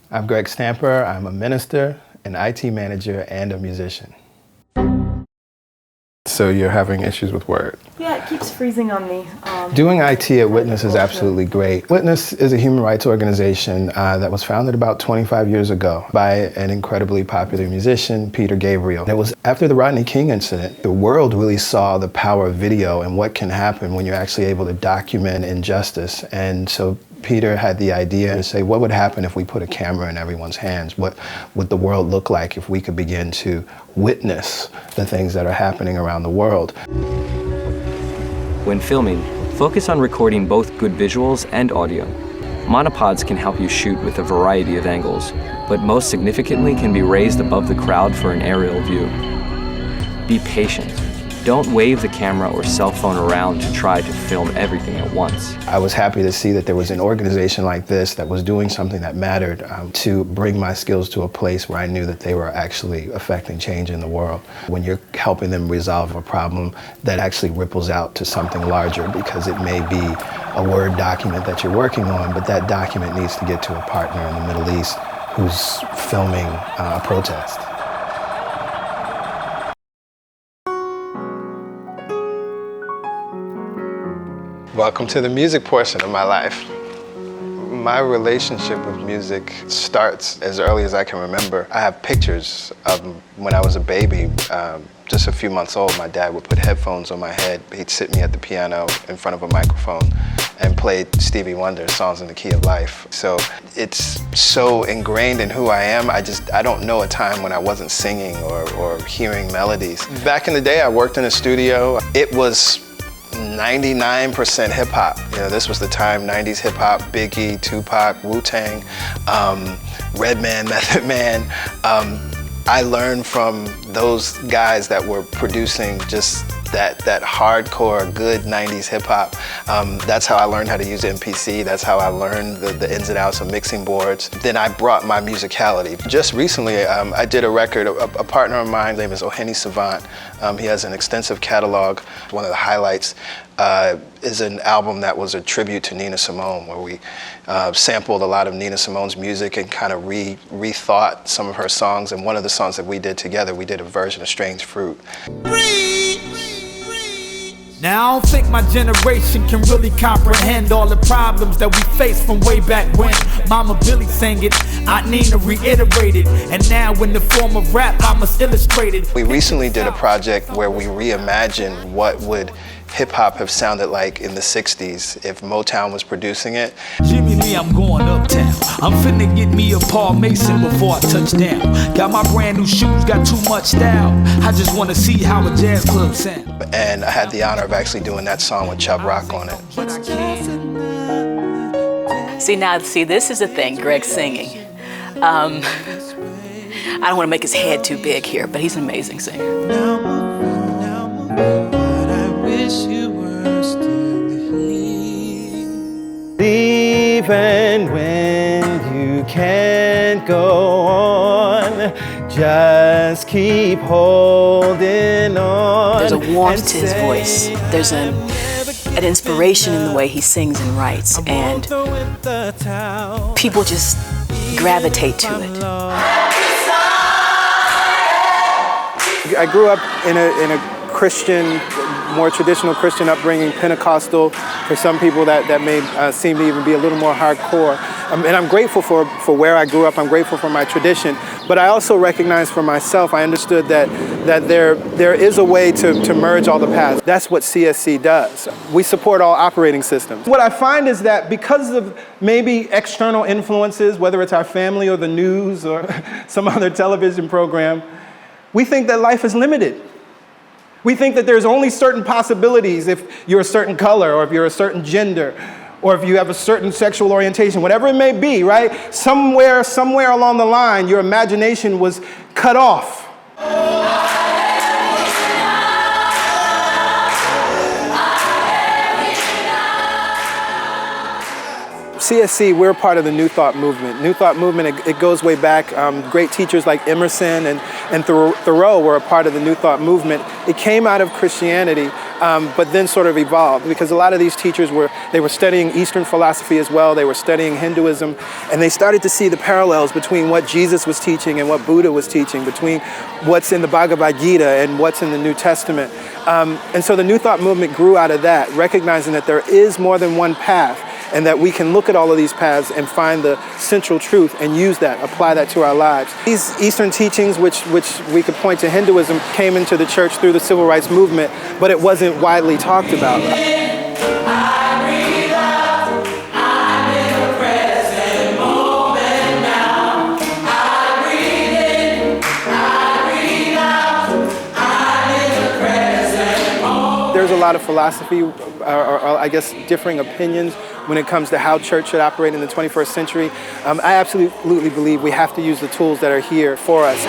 I'm Greg Stamper. I'm a minister, an IT manager, and a musician. So you're having issues with Word? Yeah, it keeps freezing on me. Doing IT at Witness is absolutely great. Witness is a human rights organization that was founded about 25 years ago by an incredibly popular musician, Peter Gabriel. It was after the Rodney King incident, the world really saw the power of video and what can happen when you're actually able to document injustice. And so Peter had the idea to say, what would happen if we put a camera in everyone's hands? What would the world look like if we could begin to witness the things that are happening around the world? When filming, focus on recording both good visuals and audio. Monopods can help you shoot with a variety of angles, but most significantly can be raised above the crowd for an aerial view. Be patient. Don't wave the camera or cell phone around to try to film everything at once. I was happy to see that there was an organization like this that was doing something that mattered to bring my skills to a place where I knew that they were actually affecting change in the world. When you're helping them resolve a problem, that actually ripples out to something larger, because it may be a Word document that you're working on, but that document needs to get to a partner in the Middle East who's filming a protest. Welcome to the music portion of my life. My relationship with music starts as early as I can remember. I have pictures of when I was a baby, just a few months old. My dad would put headphones on my head. He'd sit me at the piano in front of a microphone and play Stevie Wonder, Songs in the Key of Life. So it's so ingrained in who I am. I don't know a time when I wasn't singing or hearing melodies. Back in the day, I worked in a studio. It was 99% hip hop. You know, this was the time, 90s hip hop, Biggie, Tupac, Wu-Tang, Redman, Method Man. I learned from those guys that were producing just that hardcore, good 90s hip hop. That's how I learned how to use MPC. That's how I learned the ins and outs of mixing boards. Then I brought my musicality. Just recently, I did a record. A partner of mine, his name is Oheni Savant. He has an extensive catalog. One of the highlights is an album that was a tribute to Nina Simone, where we sampled a lot of Nina Simone's music and kind of rethought some of her songs. And one of the songs that we did together, we did a version of Strange Fruit. Now I don't think my generation can really comprehend all the problems that we faced from way back when. Mama Billy sang it, Aunt Nina reiterated, and now in the form of rap I must illustrate it. We recently did a project where we reimagined what would hip-hop have sounded like in the 60s if Motown was producing it. Jimmy Lee, I'm going uptown. I'm finna get me a Paul Mason before I touch down. Got my brand new shoes, got too much style. I just wanna see how a jazz club sound. And I had the honor of actually doing that song with Chubb Rock on it. See, this is the thing, Greg's singing. I don't wanna make his head too big here, but he's an amazing singer. Even when you can't go on, just keep holding on. There's a warmth to his voice. There's an inspiration in the way he sings and writes, and people just gravitate to it. I grew up in a Christian, more traditional Christian upbringing, Pentecostal. For some people that may seem to even be a little more hardcore. And I'm grateful for where I grew up. I'm grateful for my tradition. But I also recognize for myself, I understood that there is a way to merge all the paths. That's what CSC does. We support all operating systems. What I find is that because of maybe external influences, whether it's our family or the news or some other television program, we think that life is limited. We think that there's only certain possibilities if you're a certain color, or if you're a certain gender, or if you have a certain sexual orientation, whatever it may be, right? Somewhere along the line, your imagination was cut off. CSC, we're part of the New Thought movement. New Thought movement, it goes way back. Great teachers like Emerson and Thoreau were a part of the New Thought movement. It came out of Christianity, but then sort of evolved, because a lot of these teachers were studying Eastern philosophy as well. They were studying Hinduism, and they started to see the parallels between what Jesus was teaching and what Buddha was teaching, between what's in the Bhagavad Gita and what's in the New Testament. And so the New Thought movement grew out of that, recognizing that there is more than one path, and that we can look at all of these paths and find the central truth and use that, apply that to our lives. These Eastern teachings, which we could point to Hinduism, came into the church through the civil rights movement, but it wasn't widely talked about. There's a lot of philosophy, or I guess differing opinions when it comes to how church should operate in the 21st century. I absolutely believe we have to use the tools that are here for us.